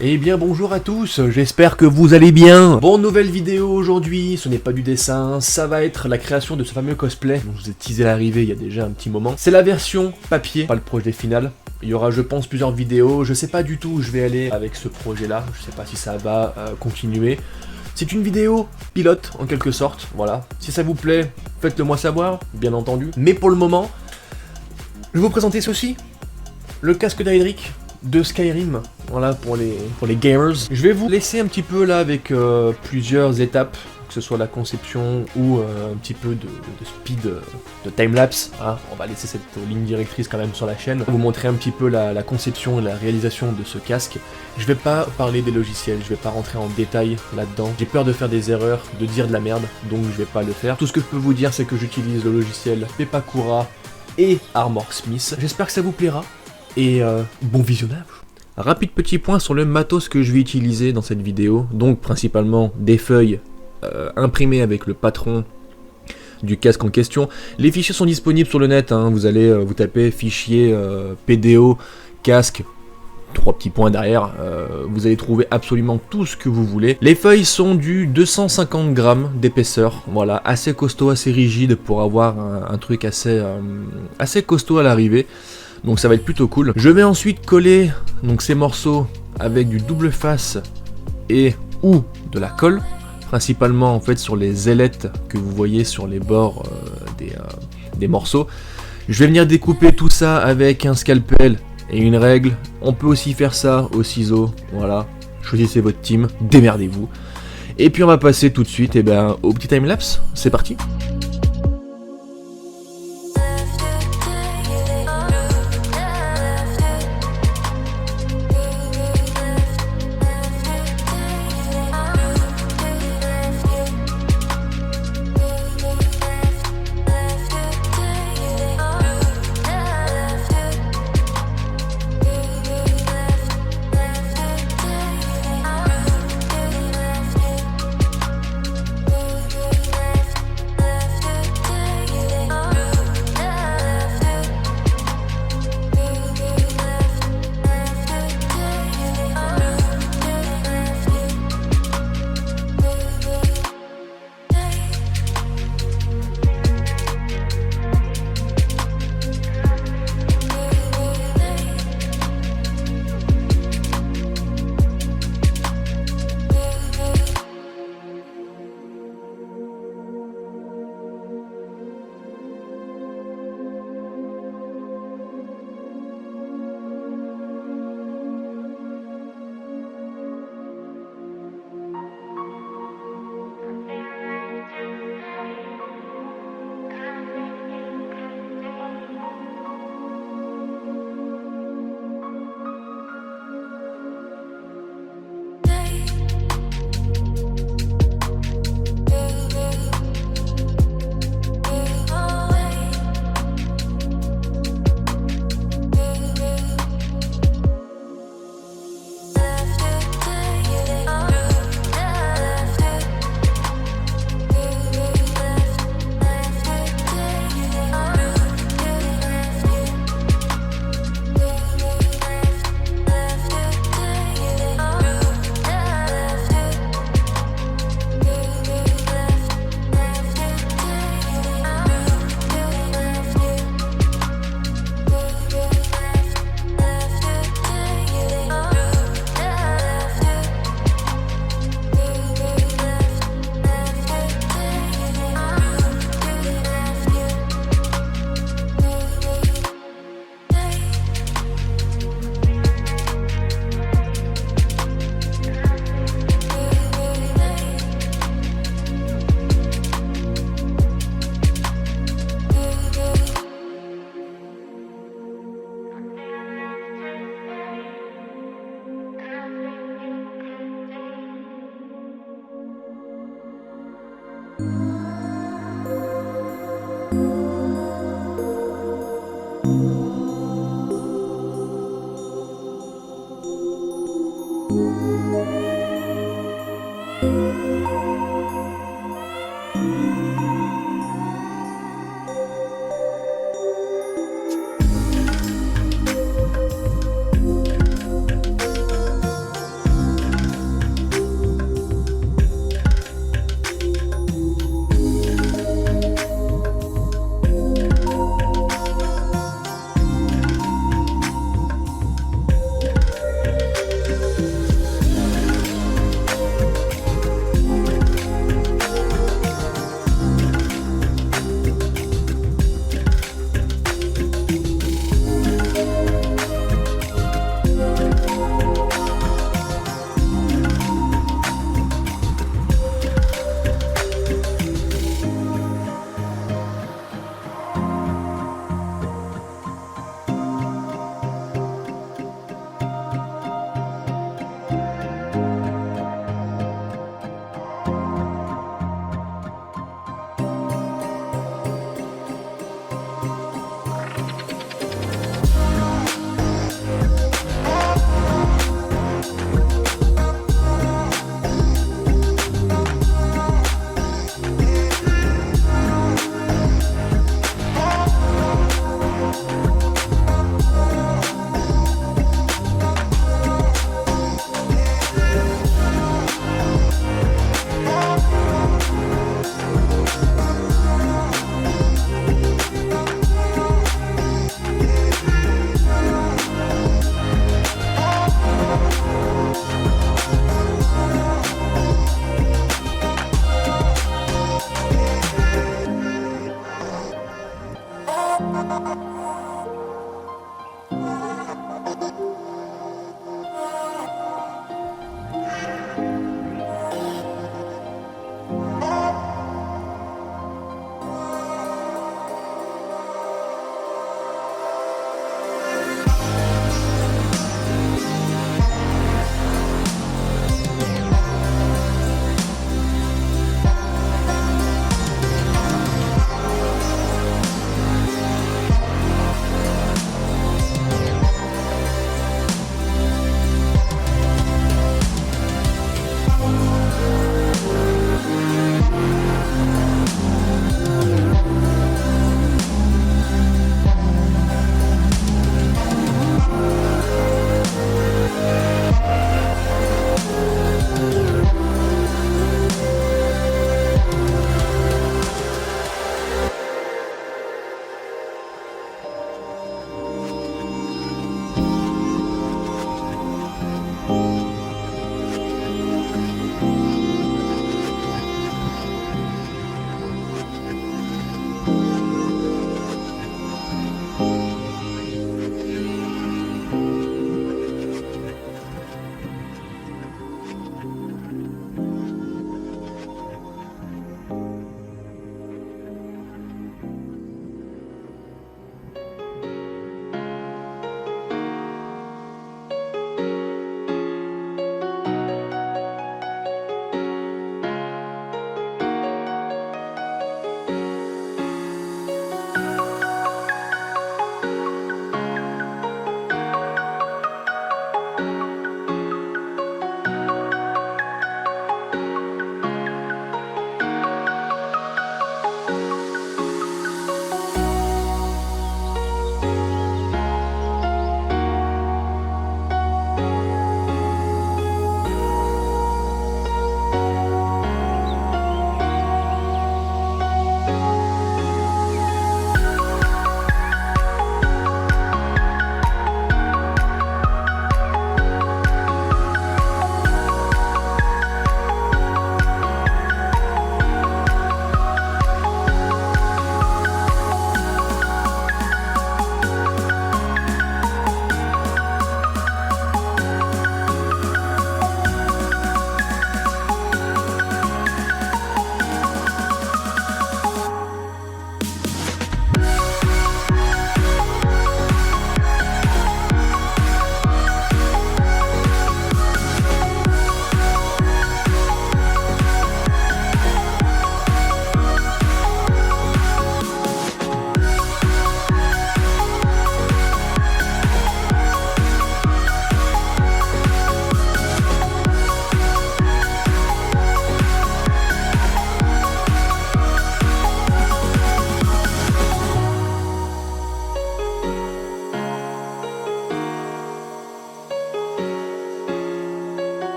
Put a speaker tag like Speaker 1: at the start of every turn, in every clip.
Speaker 1: Eh bien bonjour à tous, j'espère que vous allez bien. Bon, nouvelle vidéo aujourd'hui, ce n'est pas du dessin, ça va être la création de ce fameux cosplay dont je vous ai teasé l'arrivée il y a déjà un petit moment. C'est la version papier, pas le projet final. Il y aura je pense plusieurs vidéos, je sais pas du tout où je vais aller avec ce projet là, je sais pas si ça va continuer. C'est une vidéo pilote en quelque sorte, voilà. Si ça vous plaît, faites-le moi savoir, bien entendu. Mais pour le moment, je vais vous présenter ceci, le casque d'Aedric de Skyrim, voilà pour les gamers. Je vais vous laisser un petit peu là avec plusieurs étapes, que ce soit la conception ou un petit peu de speed, de timelapse. Hein. On va laisser cette ligne directrice quand même sur la chaîne. Vous montrer un petit peu la conception et la réalisation de ce casque. Je vais pas parler des logiciels, je vais pas rentrer en détail là-dedans. J'ai peur de faire des erreurs, de dire de la merde, donc je vais pas le faire. Tout ce que je peux vous dire, c'est que j'utilise le logiciel Pepakura et Armor Smith. J'espère que ça vous plaira. Et bon visionnage. Rapide petit point sur le matos que je vais utiliser dans cette vidéo. Donc principalement des feuilles imprimées avec le patron du casque en question. Les fichiers sont disponibles sur le net, hein. Vous allez vous taper fichier PDO casque, 3 petits points derrière, vous allez trouver absolument tout ce que vous voulez. Les feuilles sont du 250 grammes d'épaisseur, voilà, assez costaud, assez rigide pour avoir un truc assez costaud à l'arrivée. Donc ça va être plutôt cool. Je vais ensuite coller donc ces morceaux avec du double face et ou de la colle, principalement en fait sur les ailettes que vous voyez sur les bords des morceaux. Je vais venir découper tout ça avec un scalpel et une règle. On peut aussi faire ça au ciseau, voilà. Choisissez votre team, démerdez-vous. Et puis on va passer tout de suite au petit timelapse. C'est parti.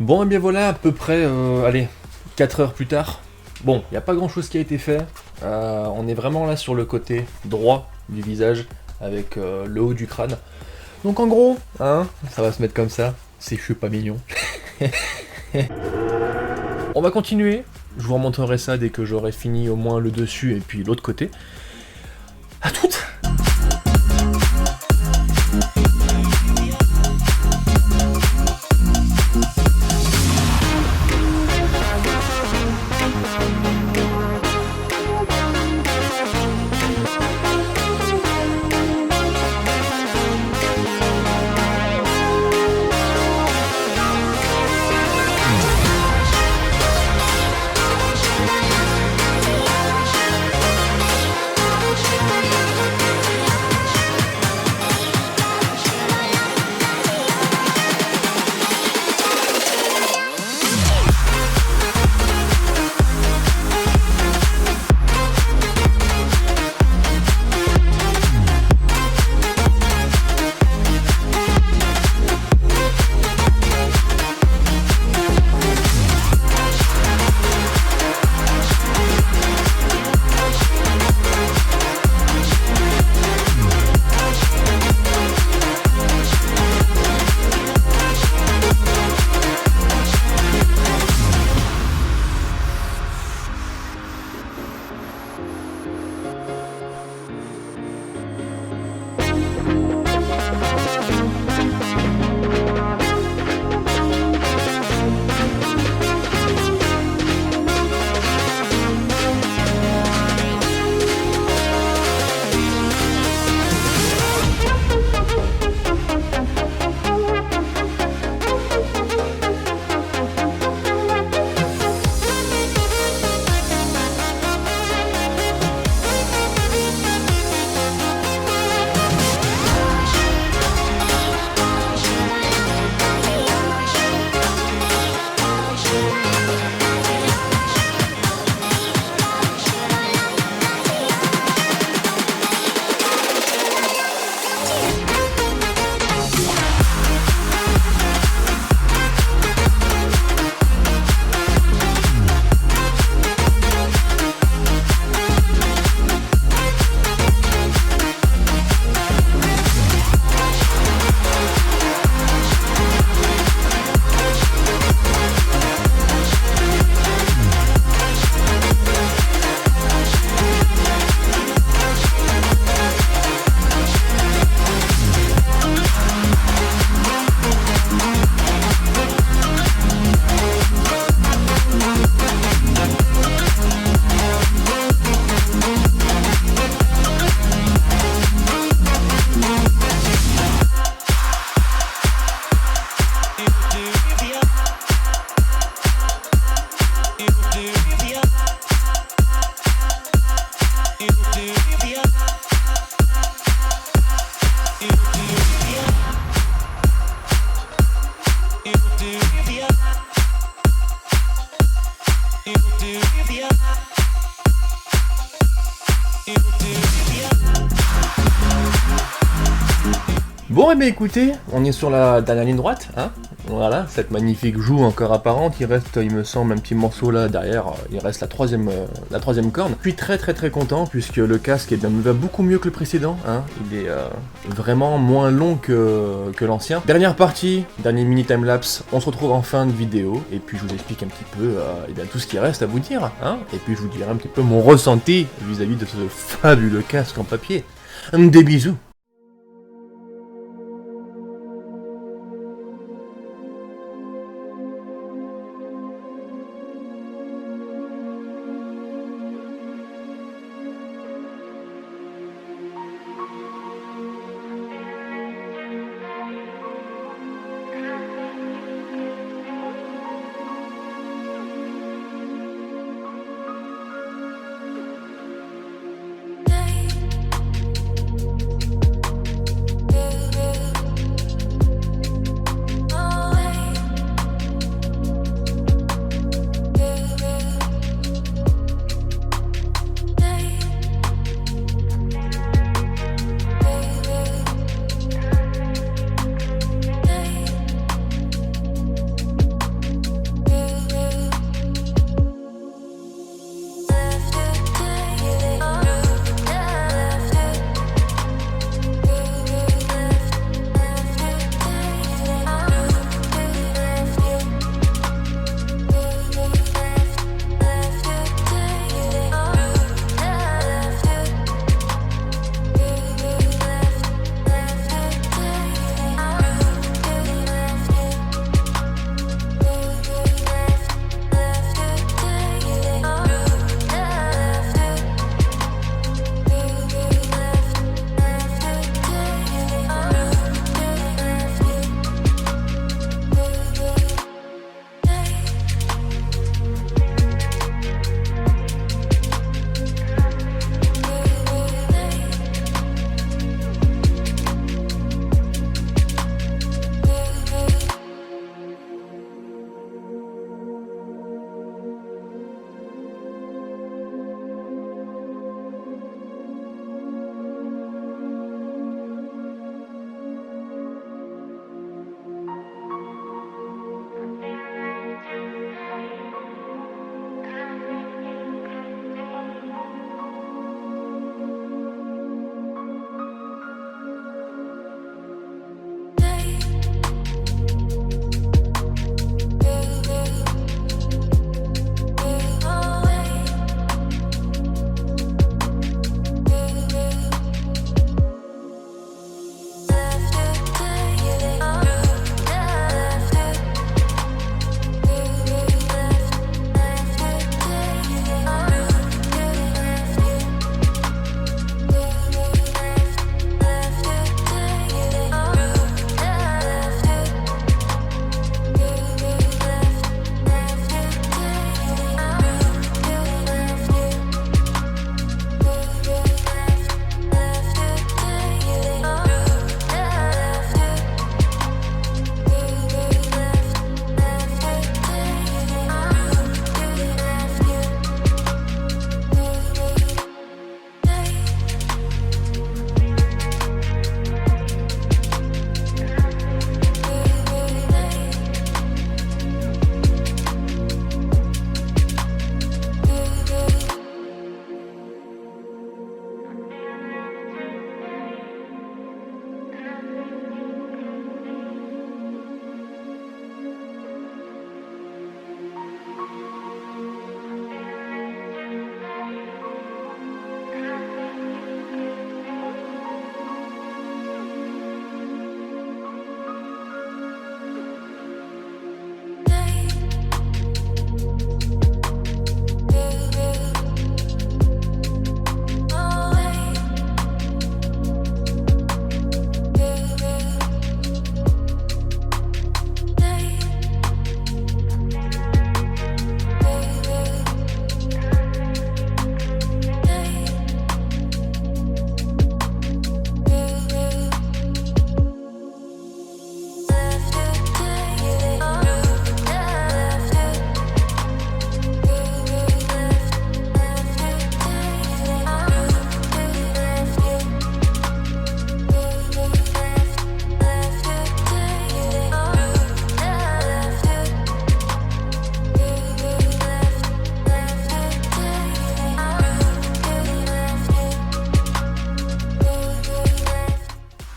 Speaker 1: Bon et bien voilà, à peu près, allez, 4 heures plus tard. Bon, il n'y a pas grand chose qui a été fait. On est vraiment là sur le côté droit du visage, avec le haut du crâne. Donc en gros, hein, ça va se mettre comme ça. C'est je suis pas mignon. On va continuer. Je vous remontrerai ça dès que j'aurai fini au moins le dessus et puis l'autre côté. À toutes! Bon, et bien écoutez, on est sur la dernière ligne droite, hein. Voilà, cette magnifique joue encore apparente. Il reste, il me semble, un petit morceau là derrière. Il reste la troisième corne. Je suis très content puisque le casque me va beaucoup mieux que le précédent, hein. Il est vraiment moins long que l'ancien. Dernière partie, dernier mini timelapse. On se retrouve en fin de vidéo et puis je vous explique un petit peu et bien, tout ce qui reste à vous dire, hein. Et puis je vous dirai un petit peu mon ressenti vis-à-vis de ce fabuleux casque en papier. Des bisous.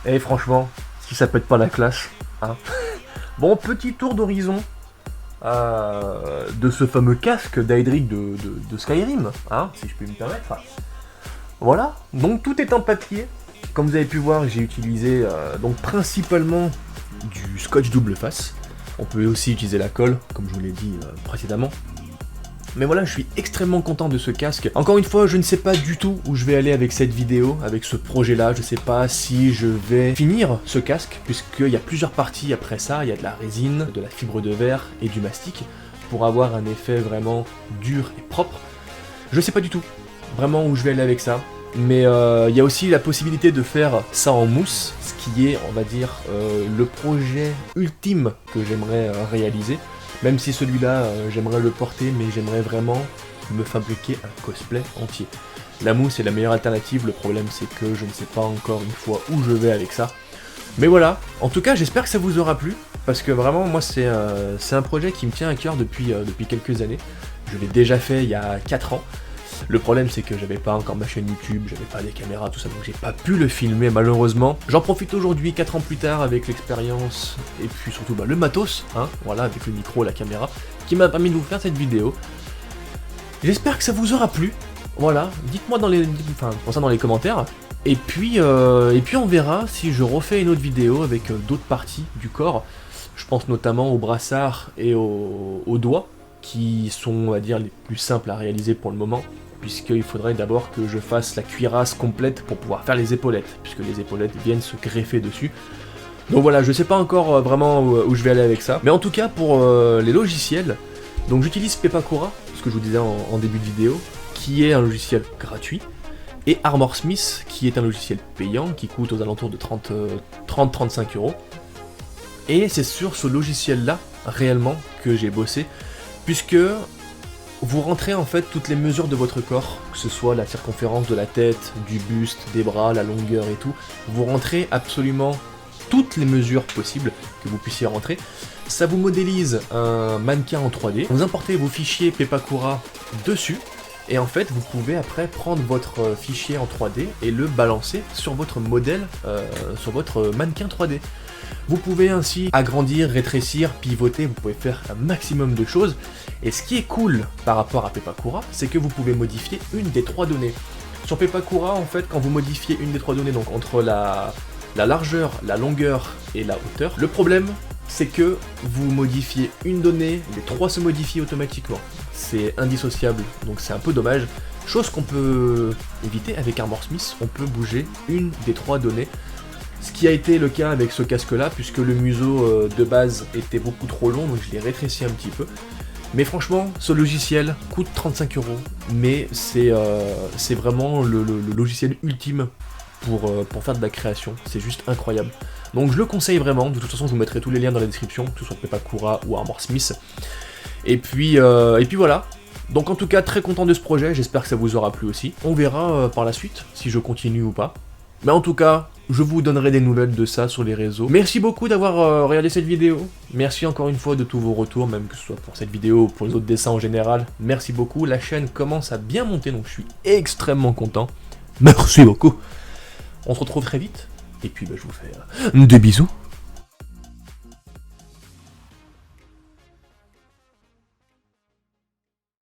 Speaker 1: Et franchement, si ça pète pas la classe, hein. Bon, petit tour d'horizon de ce fameux casque d'Aedric de Skyrim, hein, si je peux me permettre. Voilà, donc tout est en papier. Comme vous avez pu voir, j'ai utilisé donc principalement du scotch double face. On peut aussi utiliser la colle, comme je vous l'ai dit précédemment. Mais voilà, je suis extrêmement content de ce casque. Encore une fois, je ne sais pas du tout où je vais aller avec cette vidéo, avec ce projet-là. Je sais pas si je vais finir ce casque, puisqu'il y a plusieurs parties après ça. Il y a de la résine, de la fibre de verre et du mastic, pour avoir un effet vraiment dur et propre. Je sais pas du tout vraiment où je vais aller avec ça. Mais il y a aussi la possibilité de faire ça en mousse, ce qui est, on va dire, le projet ultime que j'aimerais réaliser. Même si celui-là, j'aimerais le porter, mais j'aimerais vraiment me fabriquer un cosplay entier. La mousse est la meilleure alternative, le problème c'est que je ne sais pas encore une fois où je vais avec ça. Mais voilà, en tout cas j'espère que ça vous aura plu, parce que vraiment moi c'est un projet qui me tient à cœur depuis quelques années. Je l'ai déjà fait il y a 4 ans. Le problème c'est que j'avais pas encore ma chaîne YouTube, j'avais pas les caméras, tout ça, donc j'ai pas pu le filmer malheureusement. J'en profite aujourd'hui, 4 ans plus tard, avec l'expérience, et puis surtout le matos, hein, voilà, avec le micro, la caméra, qui m'a permis de vous faire cette vidéo. J'espère que ça vous aura plu, voilà, dites-moi dans les commentaires, et puis on verra si je refais une autre vidéo avec d'autres parties du corps. Je pense notamment aux brassards et aux doigts, qui sont, on va dire, les plus simples à réaliser pour le moment, puisqu'il faudrait d'abord que je fasse la cuirasse complète pour pouvoir faire les épaulettes, puisque les épaulettes viennent se greffer dessus. Donc voilà, je sais pas encore vraiment où je vais aller avec ça, mais en tout cas pour les logiciels, donc j'utilise Pepakura, ce que je vous disais en début de vidéo, qui est un logiciel gratuit, et Armorsmith, qui est un logiciel payant, qui coûte aux alentours de 30-35 €. Et c'est sur ce logiciel-là, réellement, que j'ai bossé, puisque vous rentrez en fait toutes les mesures de votre corps, que ce soit la circonférence de la tête, du buste, des bras, la longueur et tout, vous rentrez absolument toutes les mesures possibles que vous puissiez rentrer. Ça vous modélise un mannequin en 3D, vous importez vos fichiers Pepakura dessus, et en fait vous pouvez après prendre votre fichier en 3D et le balancer sur votre modèle, sur votre mannequin 3D. Vous pouvez ainsi agrandir, rétrécir, pivoter, vous pouvez faire un maximum de choses. Et ce qui est cool par rapport à Pepakura, c'est que vous pouvez modifier une des 3 données. Sur Pepakura, en fait, quand vous modifiez une des 3 données, donc entre la largeur, la longueur et la hauteur, le problème, c'est que vous modifiez une donnée, les 3 se modifient automatiquement. C'est indissociable, donc c'est un peu dommage. Chose qu'on peut éviter avec Armorsmith, on peut bouger une des 3 données. Ce qui a été le cas avec ce casque là, puisque le museau de base était beaucoup trop long, donc je l'ai rétréci un petit peu. Mais franchement, ce logiciel coûte 35 €, mais c'est vraiment le logiciel ultime pour faire de la création, c'est juste incroyable. Donc je le conseille vraiment, de toute façon je vous mettrai tous les liens dans la description, que ce soit Pepakura ou Armorsmith. Et puis voilà. Donc en tout cas, très content de ce projet, j'espère que ça vous aura plu aussi. On verra par la suite, si je continue ou pas. Mais en tout cas, je vous donnerai des nouvelles de ça sur les réseaux. Merci beaucoup d'avoir regardé cette vidéo. Merci encore une fois de tous vos retours, même que ce soit pour cette vidéo ou pour les autres dessins en général. Merci beaucoup, la chaîne commence à bien monter, donc je suis extrêmement content. Merci beaucoup. On se retrouve très vite, et puis je vous fais des bisous.